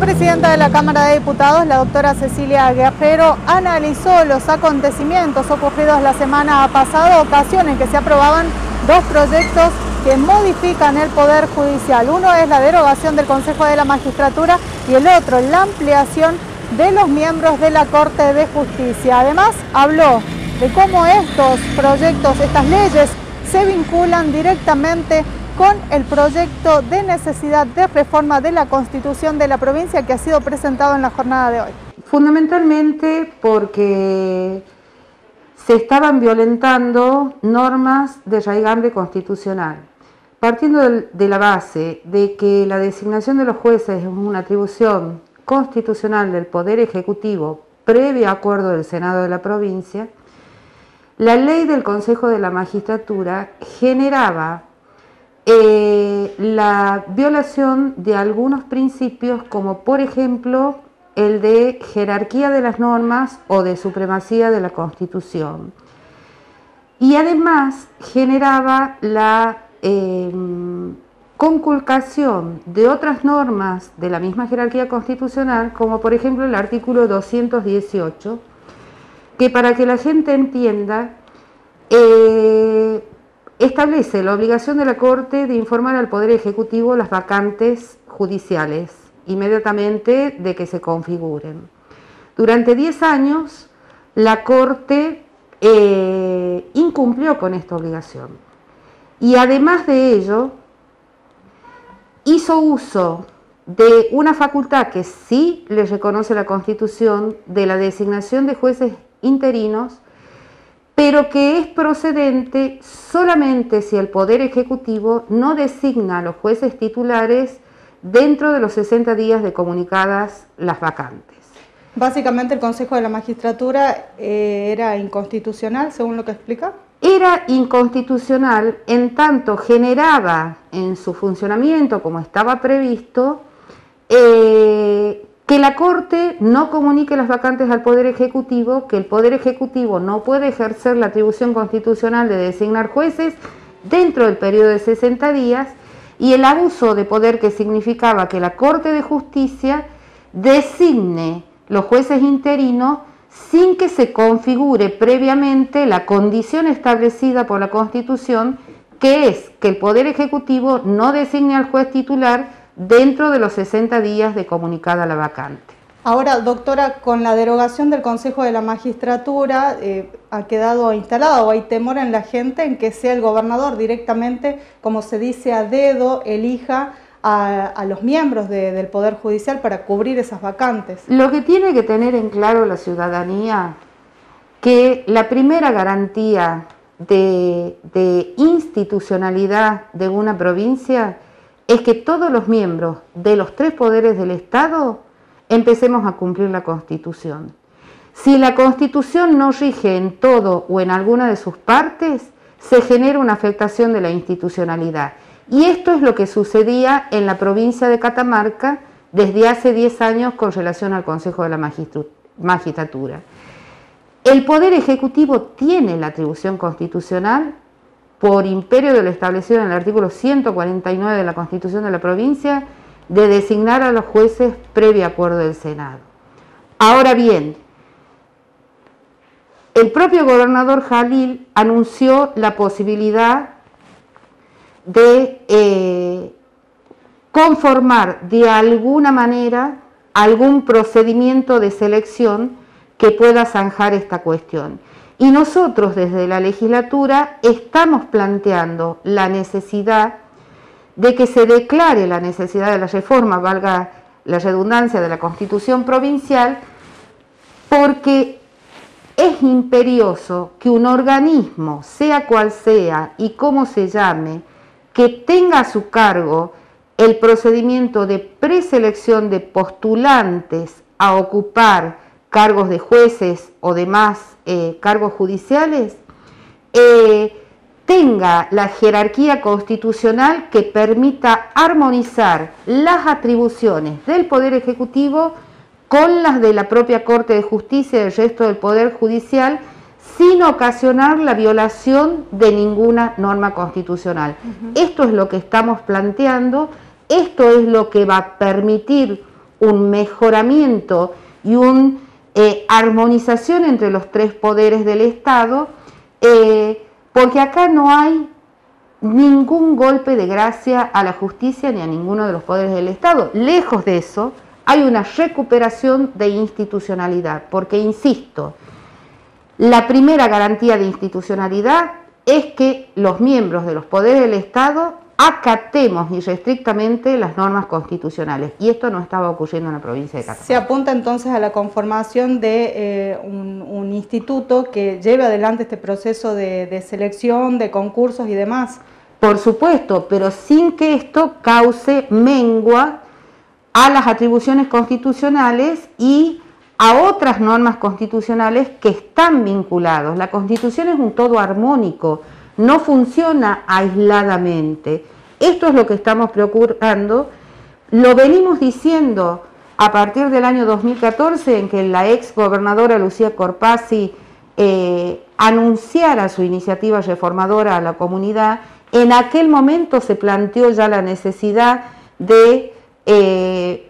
presidenta de la Cámara de Diputados, la doctora Cecilia Guerrero, analizó los acontecimientos ocurridos la semana pasada, ocasión en que se aprobaban dos proyectos que modifican el Poder Judicial. Uno es la derogación del Consejo de la Magistratura y el otro, la ampliación de los miembros de la Corte de Justicia. Además, habló de cómo estos proyectos, estas leyes, se vinculan directamente con el proyecto de necesidad de reforma de la Constitución de la provincia que ha sido presentado en la jornada de hoy. Fundamentalmente porque se estaban violentando normas de raigambre constitucional. Partiendo de la base de que la designación de los jueces es una atribución constitucional del Poder Ejecutivo previo acuerdo del Senado de la provincia, la ley del Consejo de la Magistratura generaba la violación de algunos principios, como por ejemplo el de jerarquía de las normas o de supremacía de la Constitución. Y además generaba la conculcación de otras normas de la misma jerarquía constitucional, como por ejemplo el artículo 218, que para que la gente entienda, establece la obligación de la Corte de informar al Poder Ejecutivo las vacantes judiciales inmediatamente de que se configuren. Durante 10 años la Corte incumplió con esta obligación y además de ello hizo uso de una facultad que sí le reconoce la Constitución de la designación de jueces interinos, pero que es procedente solamente si el Poder Ejecutivo no designa a los jueces titulares dentro de los 60 días de comunicadas las vacantes. Básicamente el Consejo de la Magistratura era inconstitucional, según lo que explica. Era inconstitucional en tanto generaba en su funcionamiento, como estaba previsto, que la Corte no comunique las vacantes al Poder Ejecutivo, que el Poder Ejecutivo no puede ejercer la atribución constitucional de designar jueces dentro del periodo de 60 días, y el abuso de poder que significaba que la Corte de Justicia designe los jueces interinos sin que se configure previamente la condición establecida por la Constitución, que es que el Poder Ejecutivo no designe al juez titular dentro de los 60 días de comunicada la vacante. Ahora, doctora, con la derogación del Consejo de la Magistratura ha quedado instalado o hay temor en la gente en que sea el gobernador directamente, como se dice a dedo, elija a los miembros del Poder Judicial para cubrir esas vacantes. Lo que tiene que tener en claro la ciudadanía, que la primera garantía de institucionalidad de una provincia es que todos los miembros de los 3 poderes del Estado empecemos a cumplir la Constitución. Si la Constitución no rige en todo o en alguna de sus partes, se genera una afectación de la institucionalidad. Y esto es lo que sucedía en la provincia de Catamarca desde hace 10 años con relación al Consejo de la Magistratura. El Poder Ejecutivo tiene la atribución constitucional por imperio de lo establecido en el artículo 149 de la Constitución de la provincia, de designar a los jueces previo acuerdo del Senado. Ahora bien, el propio gobernador Jalil anunció la posibilidad de conformar de alguna manera algún procedimiento de selección que pueda zanjar esta cuestión. Y nosotros desde la legislatura estamos planteando la necesidad de que se declare la necesidad de la reforma, valga la redundancia, de la Constitución provincial, porque es imperioso que un organismo, sea cual sea y cómo se llame, que tenga a su cargo el procedimiento de preselección de postulantes a ocupar cargos de jueces o demás cargos judiciales, tenga la jerarquía constitucional que permita armonizar las atribuciones del Poder Ejecutivo con las de la propia Corte de Justicia y del resto del Poder Judicial, sin ocasionar la violación de ninguna norma constitucional. Esto es lo que estamos planteando, esto es lo que va a permitir un mejoramiento y una armonización entre los tres poderes del Estado, porque acá no hay ningún golpe de gracia a la justicia ni a ninguno de los poderes del Estado. Lejos de eso, hay una recuperación de institucionalidad, porque, insisto, la primera garantía de institucionalidad es que los miembros de los poderes del Estado acatemos irrestrictamente las normas constitucionales, y esto no estaba ocurriendo en la provincia de Catamarca. Se apunta entonces a la conformación de un instituto que lleve adelante este proceso de selección, de concursos y demás. Por supuesto, pero sin que esto cause mengua a las atribuciones constitucionales y a otras normas constitucionales que están vinculados. La Constitución es un todo armónico, no funciona aisladamente. Esto es lo que estamos procurando. Lo venimos diciendo a partir del año 2014, en que la ex gobernadora Lucía Corpazzi anunciara su iniciativa reformadora a la comunidad. En aquel momento se planteó ya la necesidad de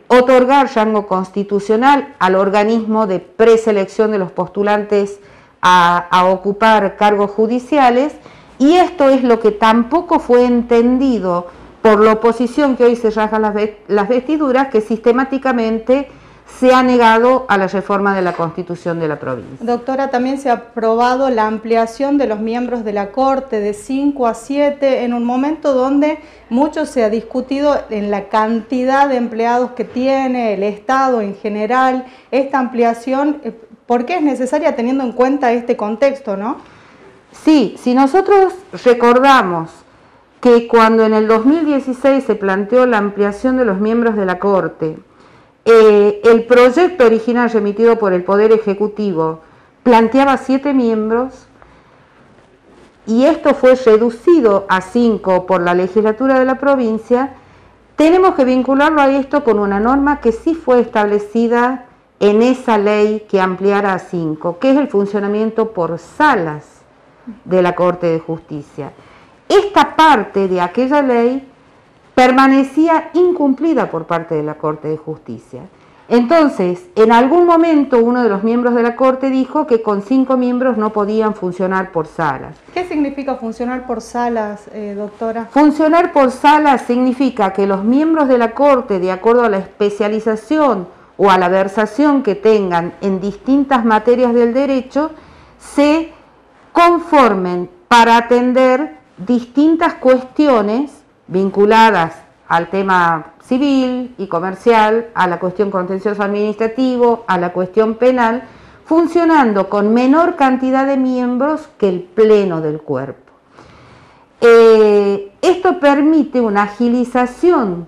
otorgar rango constitucional al organismo de preselección de los postulantes a ocupar cargos judiciales, y esto es lo que tampoco fue entendido por la oposición, que hoy se rasga las vestiduras, que sistemáticamente se ha negado a la reforma de la Constitución de la provincia. Doctora, también se ha aprobado la ampliación de los miembros de la Corte de 5 a 7 en un momento donde mucho se ha discutido en la cantidad de empleados que tiene el Estado en general. Esta ampliación, ¿por qué es necesaria teniendo en cuenta este contexto, no? Sí, si nosotros recordamos que cuando en el 2016 se planteó la ampliación de los miembros de la Corte, el proyecto original remitido por el Poder Ejecutivo planteaba 7 miembros y esto fue reducido a 5 por la legislatura de la provincia. Tenemos que vincularlo a esto con una norma que sí fue establecida en esa ley que ampliara a 5, que es el funcionamiento por salas de la Corte de Justicia. Esta parte de aquella ley permanecía incumplida por parte de la Corte de Justicia. Entonces, en algún momento uno de los miembros de la Corte dijo que con 5 miembros no podían funcionar por salas. ¿Qué significa funcionar por salas, doctora? Funcionar por salas significa que los miembros de la Corte, de acuerdo a la especialización o a la versación que tengan en distintas materias del derecho, se conformen para atender distintas cuestiones vinculadas al tema civil y comercial, a la cuestión contencioso administrativo, a la cuestión penal, funcionando con menor cantidad de miembros que el pleno del cuerpo. Esto permite una agilización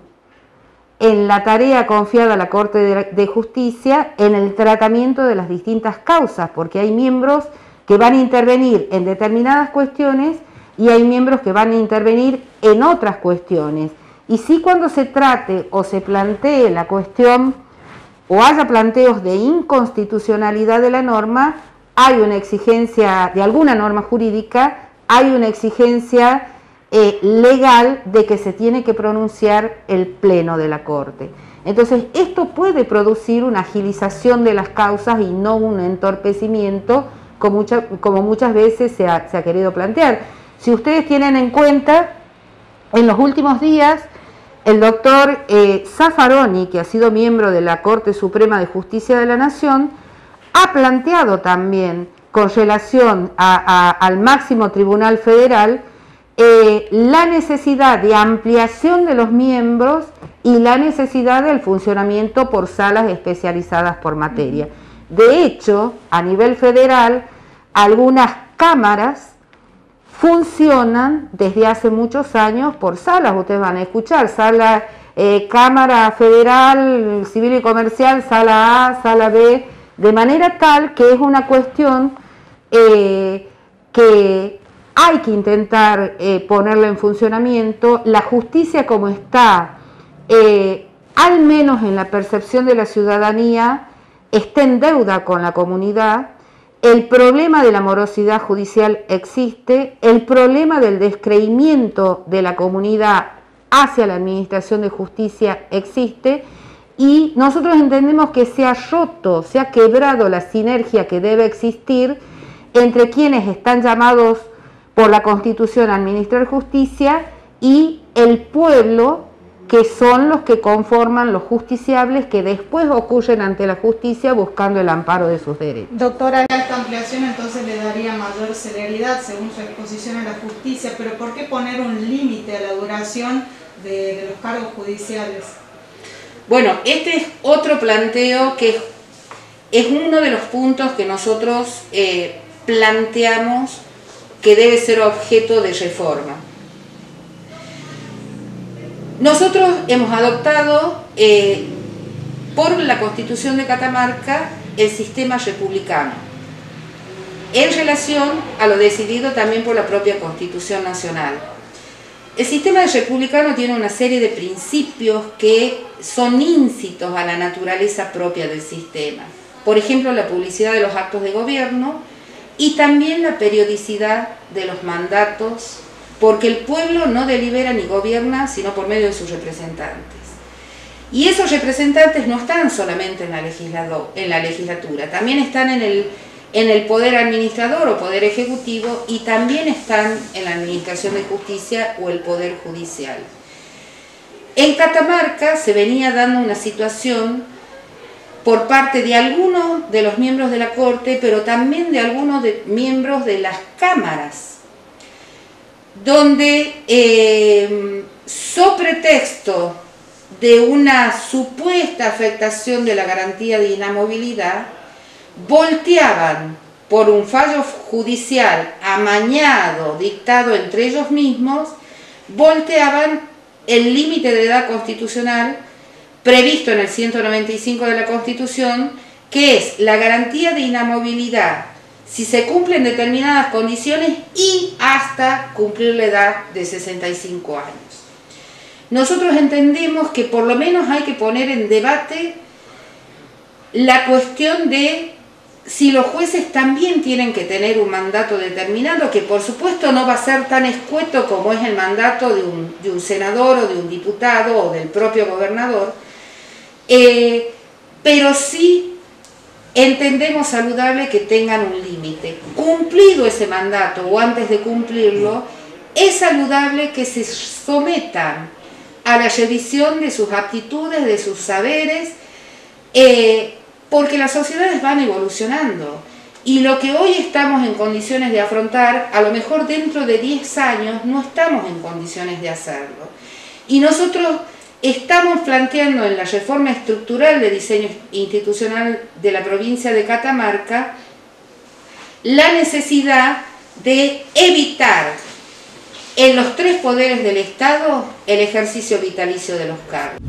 en la tarea confiada a la Corte de Justicia en el tratamiento de las distintas causas, porque hay miembros que van a intervenir en determinadas cuestiones y hay miembros que van a intervenir en otras cuestiones. Y si cuando se trate o se plantee la cuestión o haya planteos de inconstitucionalidad de la norma, hay una exigencia de alguna norma jurídica, hay una exigencia legal de que se tiene que pronunciar el pleno de la Corte. Entonces, esto puede producir una agilización de las causas y no un entorpecimiento como muchas veces se ha querido plantear. Si ustedes tienen en cuenta, en los últimos días, el doctor Zaffaroni, que ha sido miembro de la Corte Suprema de Justicia de la Nación, ha planteado también, con relación al máximo tribunal federal, la necesidad de ampliación de los miembros y la necesidad del funcionamiento por salas especializadas por materia. De hecho, a nivel federal, algunas cámaras funcionan desde hace muchos años por salas. Ustedes van a escuchar sala, Cámara Federal Civil y Comercial, sala A, sala B, de manera tal que es una cuestión que hay que intentar ponerla en funcionamiento. La justicia como está, al menos en la percepción de la ciudadanía, está en deuda con la comunidad. El problema de la morosidad judicial existe, el problema del descreimiento de la comunidad hacia la administración de justicia existe, y nosotros entendemos que se ha roto, se ha quebrado la sinergia que debe existir entre quienes están llamados por la Constitución a administrar justicia y el pueblo, que son los que conforman los justiciables que después ocurren ante la justicia buscando el amparo de sus derechos. Doctora, esta ampliación entonces le daría mayor celeridad según su exposición a la justicia, pero ¿por qué poner un límite a la duración de los cargos judiciales? Bueno, este es otro planteo que es uno de los puntos que nosotros planteamos que debe ser objeto de reforma. Nosotros hemos adoptado por la Constitución de Catamarca el sistema republicano, en relación a lo decidido también por la propia Constitución Nacional. El sistema republicano tiene una serie de principios que son íncitos a la naturaleza propia del sistema. Por ejemplo, la publicidad de los actos de gobierno y también la periodicidad de los mandatos, porque el pueblo no delibera ni gobierna sino por medio de sus representantes. Y esos representantes no están solamente en la legislatura, también están en el poder administrador o poder ejecutivo y también están en la administración de justicia o el poder judicial. En Catamarca se venía dando una situación por parte de algunos de los miembros de la Corte, pero también de algunos miembros de las cámaras, donde sobre texto de una supuesta afectación de la garantía de inamovilidad, volteaban por un fallo judicial amañado, dictado entre ellos mismos, volteaban el límite de edad constitucional previsto en el 195 de la Constitución, que es la garantía de inamovilidad si se cumplen determinadas condiciones y hasta cumplir la edad de 65 años. Nosotros entendemos que por lo menos hay que poner en debate la cuestión de si los jueces también tienen que tener un mandato determinado, que por supuesto no va a ser tan escueto como es el mandato de un senador o de un diputado o del propio gobernador, pero sí entendemos saludable que tengan un límite. Cumplido ese mandato o antes de cumplirlo, es saludable que se sometan a la revisión de sus aptitudes, de sus saberes, porque las sociedades van evolucionando y lo que hoy estamos en condiciones de afrontar, a lo mejor dentro de 10 años no estamos en condiciones de hacerlo. Y nosotros estamos planteando en la reforma estructural de diseño institucional de la provincia de Catamarca la necesidad de evitar en los 3 poderes del Estado el ejercicio vitalicio de los cargos.